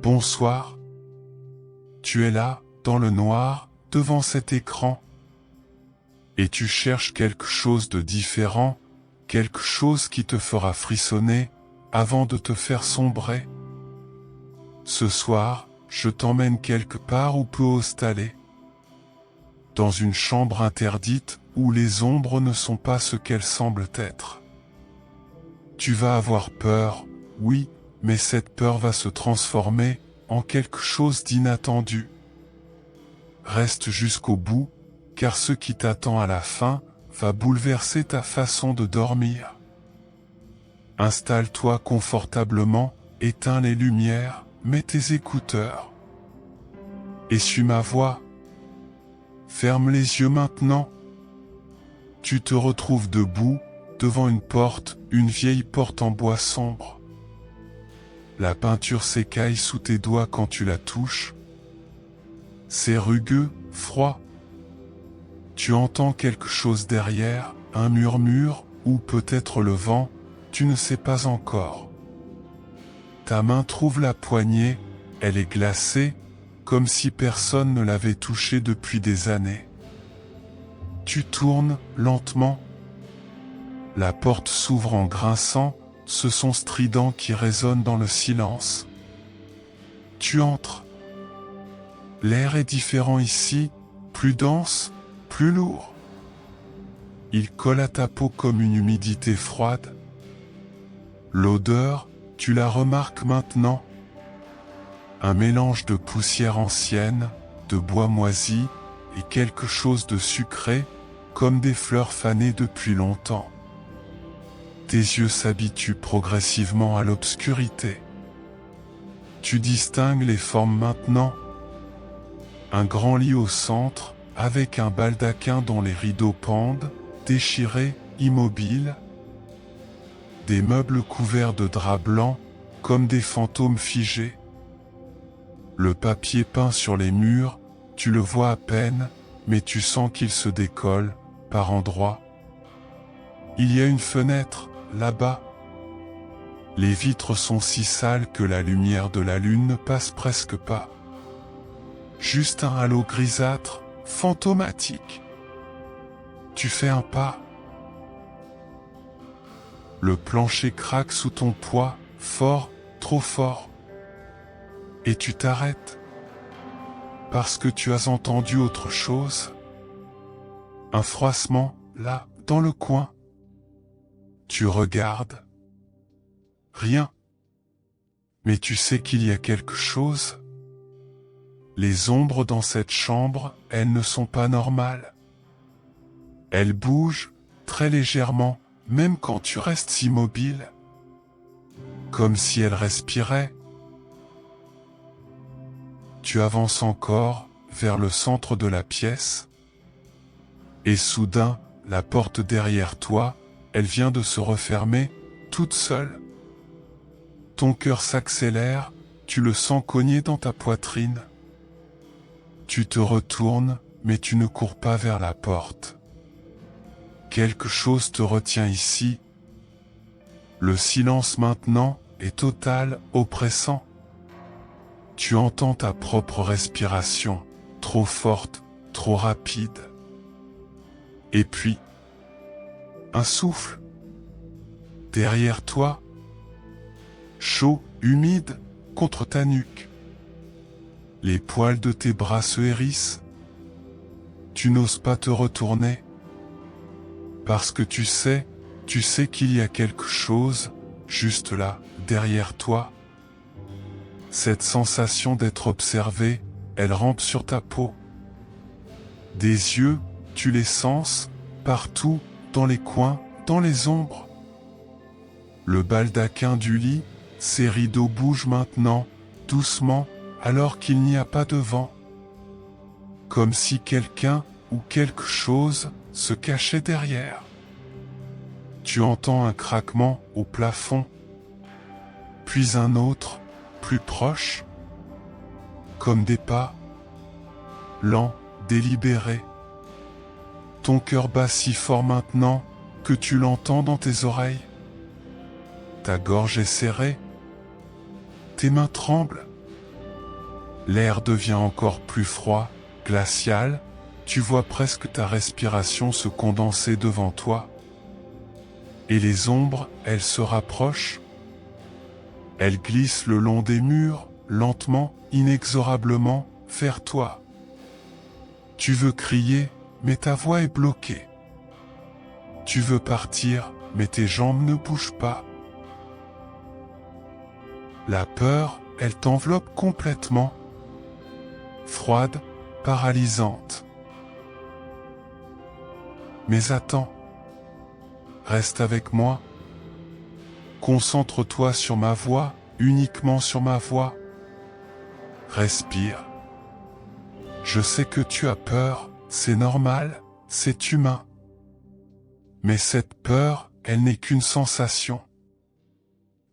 Bonsoir. Tu es là, dans le noir, devant cet écran. Et tu cherches quelque chose de différent, quelque chose qui te fera frissonner, avant de te faire sombrer. Ce soir, je t'emmène quelque part où peut installer. Dans une chambre interdite, où les ombres ne sont pas ce qu'elles semblent être. Tu vas avoir peur, oui, mais cette peur va se transformer en quelque chose d'inattendu. Reste jusqu'au bout, car ce qui t'attend à la fin va bouleverser ta façon de dormir. Installe-toi confortablement, éteins les lumières, mets tes écouteurs. Essuie ma voix. Ferme les yeux maintenant. Tu te retrouves debout, devant une vieille porte en bois sombre. La peinture s'écaille sous tes doigts quand tu la touches. C'est rugueux, froid. Tu entends quelque chose derrière, un murmure, ou peut-être le vent, tu ne sais pas encore. Ta main trouve la poignée, elle est glacée, comme si personne ne l'avait touchée depuis des années. Tu tournes, lentement. La porte s'ouvre en grinçant, ce son strident qui résonne dans le silence. Tu entres. L'air est différent ici, plus dense, plus lourd. Il colle à ta peau comme une humidité froide. L'odeur, tu la remarques maintenant. Un mélange de poussière ancienne, de bois moisi, et quelque chose de sucré, comme des fleurs fanées depuis longtemps. Tes yeux s'habituent progressivement à l'obscurité. Tu distingues les formes maintenant. Un grand lit au centre, avec un baldaquin dont les rideaux pendent, déchirés, immobiles. Des meubles couverts de draps blancs, comme des fantômes figés. Le papier peint sur les murs, tu le vois à peine, mais tu sens qu'il se décolle, par endroits. Il y a une fenêtre, là-bas. Les vitres sont si sales que la lumière de la lune ne passe presque pas. Juste un halo grisâtre, fantomatique. Tu fais un pas. Le plancher craque sous ton poids, fort, trop fort. Et tu t'arrêtes. Parce que tu as entendu autre chose. Un froissement, là, dans le coin. Tu regardes. Rien. Mais tu sais qu'il y a quelque chose. Les ombres dans cette chambre, elles ne sont pas normales. Elles bougent, très légèrement, même quand tu restes immobile. Comme si elles respiraient. Tu avances encore, vers le centre de la pièce. Et soudain, la porte derrière toi, elle vient de se refermer, toute seule. Ton cœur s'accélère, tu le sens cogner dans ta poitrine. Tu te retournes, mais tu ne cours pas vers la porte. Quelque chose te retient ici. Le silence maintenant est total, oppressant. Tu entends ta propre respiration, trop forte, trop rapide. Et puis, un souffle. Derrière toi, chaud, humide, contre ta nuque. Les poils de tes bras se hérissent. Tu n'oses pas te retourner. Parce que tu sais qu'il y a quelque chose, juste là, derrière toi. Cette sensation d'être observé, elle rampe sur ta peau. Des yeux, tu les sens, partout, dans les coins, dans les ombres. Le baldaquin du lit, ses rideaux bougent maintenant, doucement, alors qu'il n'y a pas de vent. Comme si quelqu'un, ou quelque chose, se cachait derrière. Tu entends un craquement au plafond, puis un autre, plus proche, comme des pas, lents, délibérés. Ton cœur bat si fort maintenant, que tu l'entends dans tes oreilles. Ta gorge est serrée, tes mains tremblent. L'air devient encore plus froid, glacial, tu vois presque ta respiration se condenser devant toi. Et les ombres, elles se rapprochent. Elles glissent le long des murs, lentement, inexorablement, vers toi. Tu veux crier, mais ta voix est bloquée. Tu veux partir, mais tes jambes ne bougent pas. La peur, elle t'enveloppe complètement. Froide, paralysante. Mais attends. Reste avec moi. Concentre-toi sur ma voix, uniquement sur ma voix. Respire. Je sais que tu as peur, c'est normal, c'est humain. Mais cette peur, elle n'est qu'une sensation.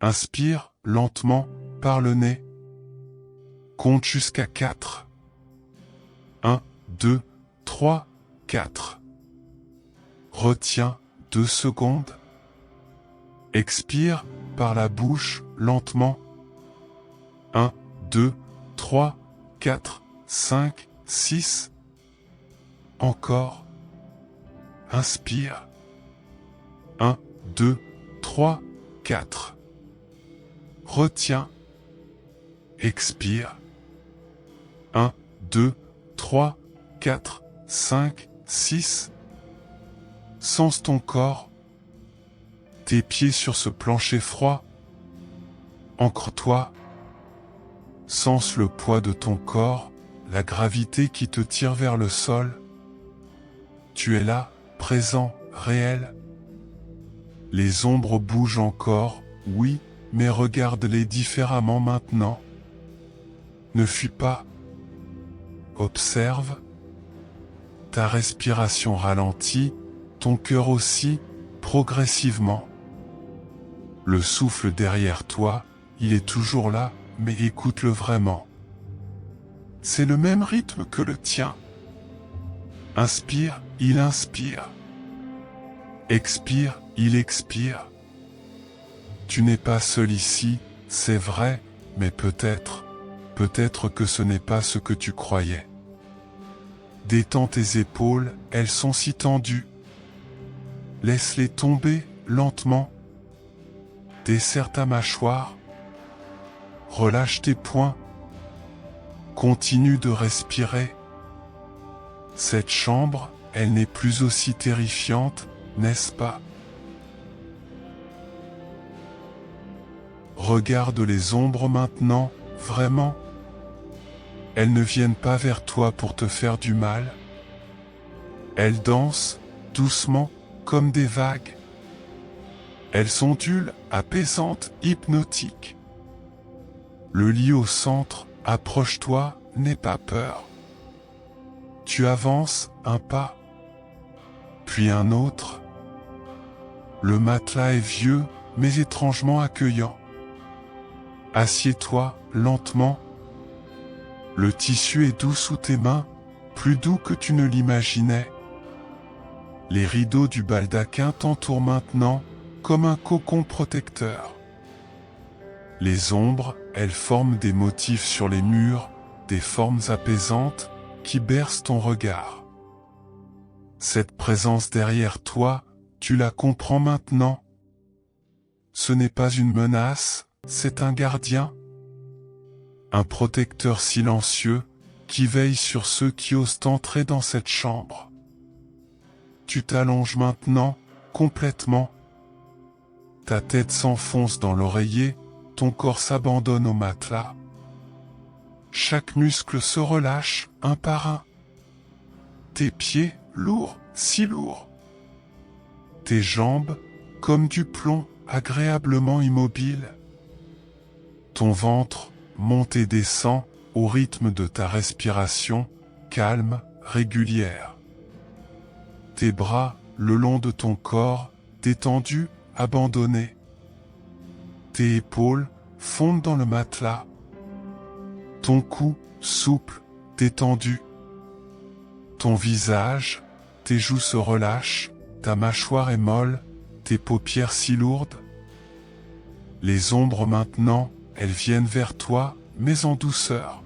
Inspire, lentement, par le nez. Compte jusqu'à 4. 1, 2, 3, 4. Retiens 2 secondes. Expire par la bouche lentement. 1, 2, 3, 4, 5, 6. Encore. Inspire. 1, 2, 3, 4. Retiens. Expire. 1, 2, 3, 4, 5, 6. Sens ton corps. Tes pieds sur ce plancher froid. Ancre-toi. Sens le poids de ton corps, la gravité qui te tire vers le sol. Tu es là, présent, réel. Les ombres bougent encore, oui, mais regarde-les différemment maintenant. Ne fuis pas. Observe. Ta respiration ralentit, ton cœur aussi, progressivement. Le souffle derrière toi, il est toujours là, mais écoute-le vraiment. C'est le même rythme que le tien. Inspire, il inspire. Expire, il expire. Tu n'es pas seul ici, c'est vrai, mais peut-être que ce n'est pas ce que tu croyais. Détends tes épaules, elles sont si tendues. Laisse-les tomber, lentement. Desserre ta mâchoire. Relâche tes poings. Continue de respirer. Cette chambre, elle n'est plus aussi terrifiante, n'est-ce pas? Regarde les ombres maintenant, vraiment. Elles ne viennent pas vers toi pour te faire du mal. Elles dansent, doucement, comme des vagues. Elles ondulent, apaisantes, hypnotiques. Le lit au centre, approche-toi, n'aie pas peur. Tu avances, un pas, puis un autre. Le matelas est vieux, mais étrangement accueillant. Assieds-toi, lentement. Le tissu est doux sous tes mains, plus doux que tu ne l'imaginais. Les rideaux du baldaquin t'entourent maintenant, comme un cocon protecteur. Les ombres, elles forment des motifs sur les murs, des formes apaisantes, qui bercent ton regard. Cette présence derrière toi, tu la comprends maintenant. Ce n'est pas une menace, c'est un gardien. Un protecteur silencieux, qui veille sur ceux qui osent entrer dans cette chambre. Tu t'allonges maintenant, complètement. Ta tête s'enfonce dans l'oreiller, ton corps s'abandonne au matelas. Chaque muscle se relâche, un par un. Tes pieds, lourds, si lourds. Tes jambes, comme du plomb, agréablement immobiles. Ton ventre, monte et descend, au rythme de ta respiration, calme, régulière. Tes bras, le long de ton corps, détendus, abandonnés. Tes épaules, fondent dans le matelas. Ton cou, souple, détendu. Ton visage, tes joues se relâchent, ta mâchoire est molle, tes paupières si lourdes. Les ombres maintenant, elles viennent vers toi, mais en douceur.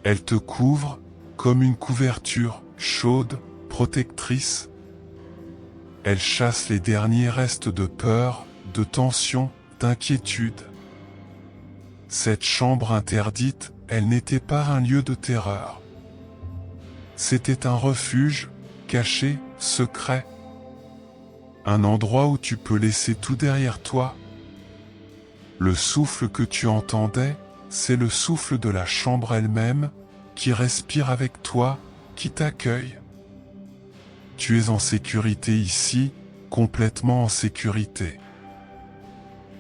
Elle te couvre comme une couverture chaude, protectrice. Elle chasse les derniers restes de peur, de tension, d'inquiétude. Cette chambre interdite, elle n'était pas un lieu de terreur. C'était un refuge, caché, secret. Un endroit où tu peux laisser tout derrière toi. Le souffle que tu entendais, c'est le souffle de la chambre elle-même, qui respire avec toi, qui t'accueille. Tu es en sécurité ici, complètement en sécurité.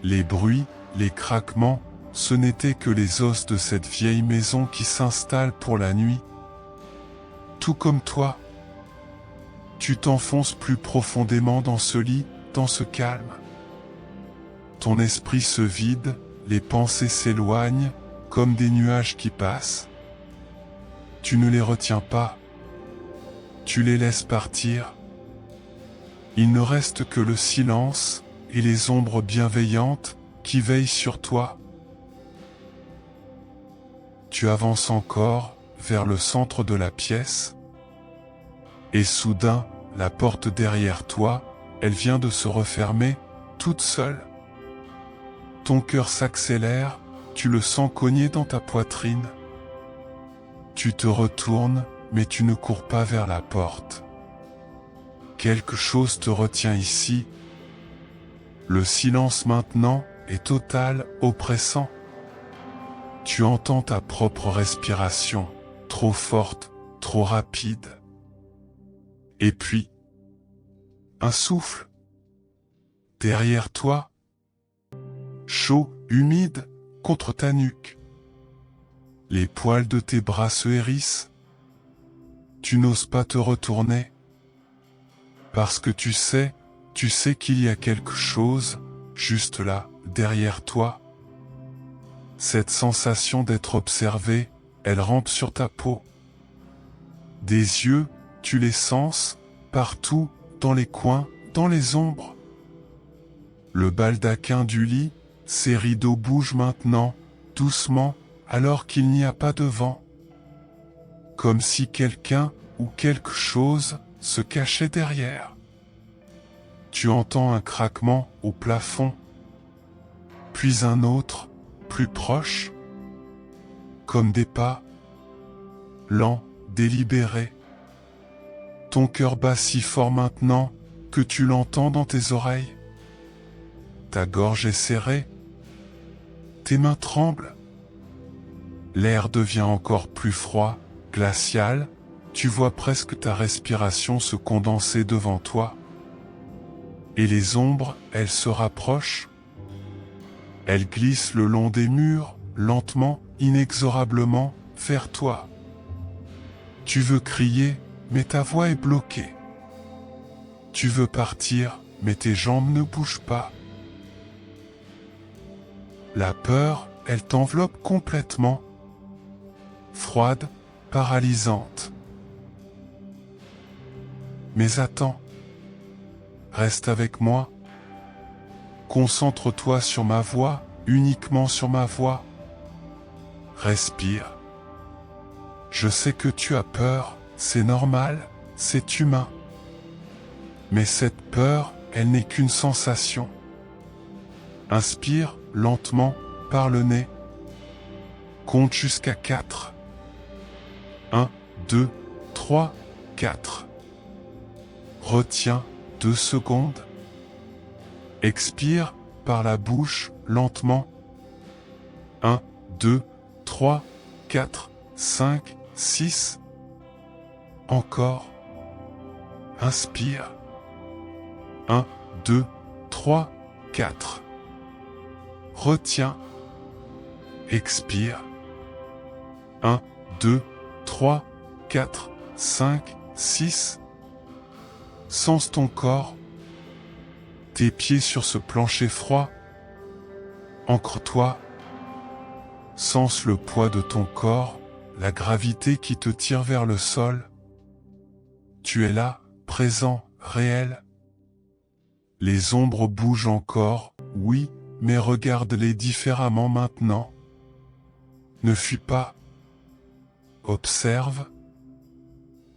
Les bruits, les craquements, ce n'étaient que les os de cette vieille maison qui s'installe pour la nuit. Tout comme toi. Tu t'enfonces plus profondément dans ce lit, dans ce calme. Ton esprit se vide, les pensées s'éloignent, comme des nuages qui passent. Tu ne les retiens pas. Tu les laisses partir. Il ne reste que le silence et les ombres bienveillantes qui veillent sur toi. Tu avances encore vers le centre de la pièce. Et soudain, la porte derrière toi, elle vient de se refermer, toute seule. Ton cœur s'accélère, tu le sens cogner dans ta poitrine. Tu te retournes, mais tu ne cours pas vers la porte. Quelque chose te retient ici. Le silence maintenant est total, oppressant. Tu entends ta propre respiration, trop forte, trop rapide. Et puis, un souffle. Derrière toi, chaud, humide, contre ta nuque. Les poils de tes bras se hérissent. Tu n'oses pas te retourner. Parce que tu sais qu'il y a quelque chose, juste là, derrière toi. Cette sensation d'être observé, elle rampe sur ta peau. Des yeux, tu les sens, partout, dans les coins, dans les ombres. Le baldaquin du lit, ses rideaux bougent maintenant, doucement, alors qu'il n'y a pas de vent. Comme si quelqu'un ou quelque chose se cachait derrière. Tu entends un craquement au plafond, puis un autre, plus proche, comme des pas, lents, délibérés. Ton cœur bat si fort maintenant que tu l'entends dans tes oreilles. Ta gorge est serrée, tes mains tremblent. L'air devient encore plus froid, glacial, tu vois presque ta respiration se condenser devant toi. Et les ombres, elles se rapprochent. Elles glissent le long des murs, lentement, inexorablement, vers toi. Tu veux crier, mais ta voix est bloquée. Tu veux partir, mais tes jambes ne bougent pas. La peur, elle t'enveloppe complètement. Froide, paralysante. Mais attends. Reste avec moi. Concentre-toi sur ma voix, uniquement sur ma voix. Respire. Je sais que tu as peur, c'est normal, c'est humain. Mais cette peur, elle n'est qu'une sensation. Inspire lentement par le nez. Compte jusqu'à 4. 1, 2, 3, 4. Retiens 2 secondes. Expire par la bouche lentement. 1, 2, 3, 4, 5, 6. Encore. Inspire. 1, 2, 3, 4. Retiens. Expire. 1, 2, 3, 4, 5, 6. Sens ton corps. Tes pieds sur ce plancher froid. Ancre-toi. Sens le poids de ton corps, la gravité qui te tire vers le sol. Tu es là, présent, réel. Les ombres bougent encore, oui, mais regarde-les différemment maintenant. Ne fuis pas. observe.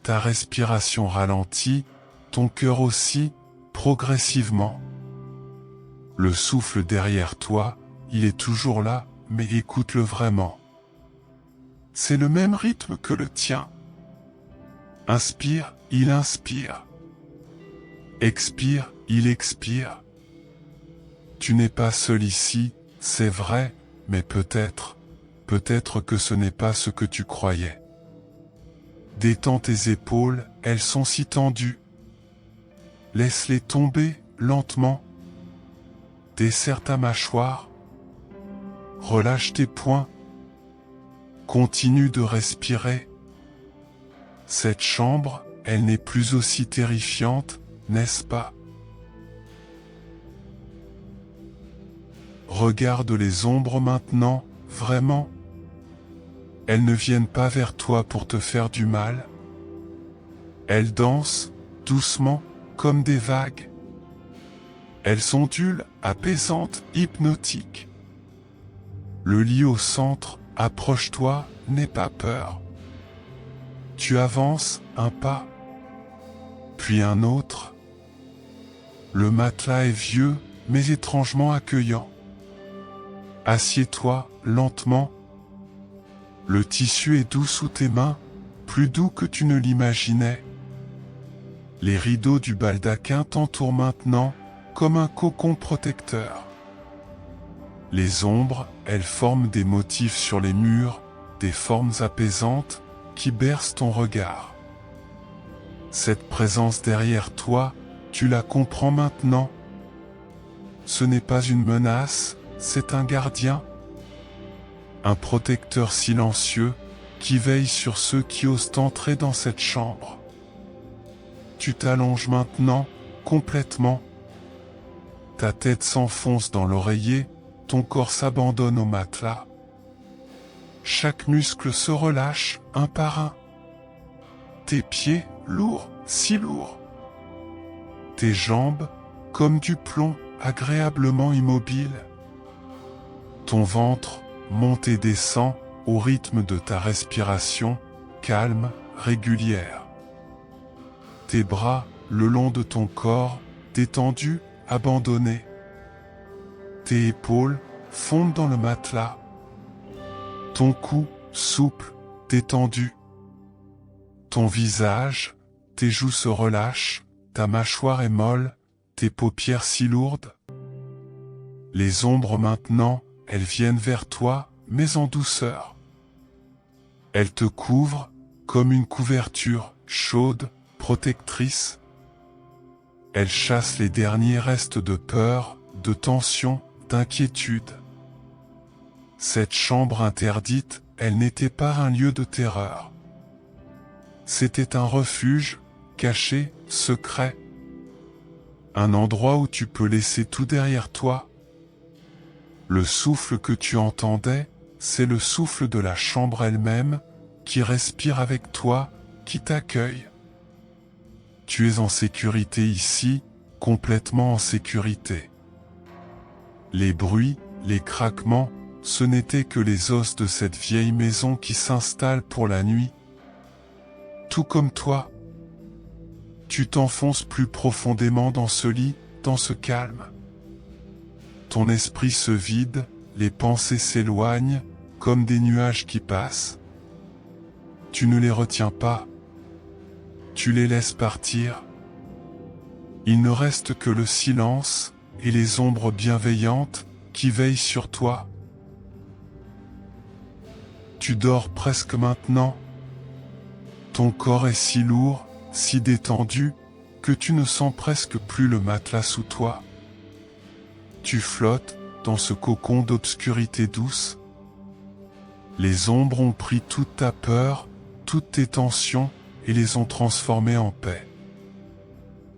Ta respiration ralentit, ton cœur aussi, progressivement. Le souffle derrière toi, il est toujours là, mais écoute-le vraiment. C'est le même rythme que le tien. Inspire, il inspire. Expire, il expire. Tu n'es pas seul ici, c'est vrai, mais peut-être que ce n'est pas ce que tu croyais. Détends tes épaules, elles sont si tendues. Laisse-les tomber, lentement. Desserre ta mâchoire. Relâche tes poings. Continue de respirer. Cette chambre, elle n'est plus aussi terrifiante, n'est-ce pas? Regarde les ombres maintenant, vraiment. Elles ne viennent pas vers toi pour te faire du mal. Elles dansent, doucement, comme des vagues. Elles ondulent, apaisantes, hypnotiques. Le lit au centre, approche-toi, n'aie pas peur. Tu avances, un pas, puis un autre. Le matelas est vieux, mais étrangement accueillant. Assieds-toi, lentement. Le tissu est doux sous tes mains, plus doux que tu ne l'imaginais. Les rideaux du baldaquin t'entourent maintenant, comme un cocon protecteur. Les ombres, elles forment des motifs sur les murs, des formes apaisantes, qui bercent ton regard. Cette présence derrière toi, tu la comprends maintenant. Ce n'est pas une menace, c'est un gardien. Un protecteur silencieux, qui veille sur ceux qui osent entrer dans cette chambre. Tu t'allonges maintenant, complètement. Ta tête s'enfonce dans l'oreiller, ton corps s'abandonne au matelas. Chaque muscle se relâche, un par un. Tes pieds, lourds, si lourds. Tes jambes, comme du plomb, agréablement immobiles. Ton ventre, monte et descend, au rythme de ta respiration, calme, régulière. Tes bras, le long de ton corps, détendus, abandonnés. Tes épaules, fondent dans le matelas. Ton cou, souple, détendu. Ton visage, tes joues se relâchent, ta mâchoire est molle, tes paupières si lourdes. Les ombres maintenant, elles viennent vers toi, mais en douceur. Elles te couvrent, comme une couverture, chaude, protectrice. Elles chassent les derniers restes de peur, de tension, d'inquiétude. Cette chambre interdite, elle n'était pas un lieu de terreur. C'était un refuge, caché, secret. Un endroit où tu peux laisser tout derrière toi. Le souffle que tu entendais, c'est le souffle de la chambre elle-même, qui respire avec toi, qui t'accueille. Tu es en sécurité ici, complètement en sécurité. Les bruits, les craquements, ce n'étaient que les os de cette vieille maison qui s'installe pour la nuit. Tout comme toi. Tu t'enfonces plus profondément dans ce lit, dans ce calme. Ton esprit se vide, les pensées s'éloignent, comme des nuages qui passent. Tu ne les retiens pas. Tu les laisses partir. Il ne reste que le silence et les ombres bienveillantes qui veillent sur toi. Tu dors presque maintenant. Ton corps est si lourd, si détendu, que tu ne sens presque plus le matelas sous toi. Tu flottes dans ce cocon d'obscurité douce. Les ombres ont pris toute ta peur, toutes tes tensions, et les ont transformées en paix.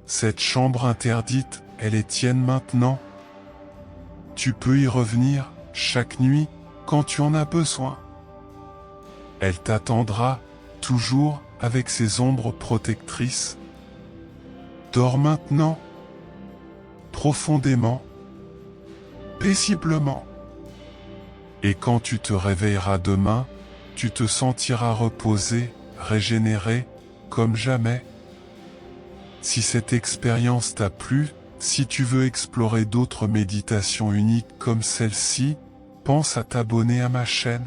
Cette chambre interdite, elle est tienne maintenant. Tu peux y revenir, chaque nuit, quand tu en as besoin. Elle t'attendra, toujours, avec ses ombres protectrices. Dors maintenant, profondément, paisiblement. Et quand tu te réveilleras demain, tu te sentiras reposé, régénéré, comme jamais. Si cette expérience t'a plu, si tu veux explorer d'autres méditations uniques comme celle-ci, pense à t'abonner à ma chaîne.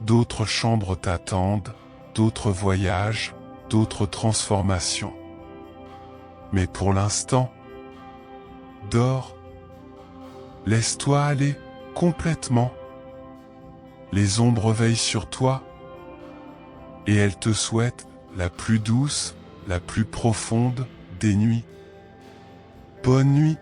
D'autres chambres t'attendent, d'autres voyages, d'autres transformations. Mais pour l'instant, dors. Laisse-toi aller, complètement. Les ombres veillent sur toi, et elles te souhaitent la plus douce, la plus profonde des nuits. Bonne nuit.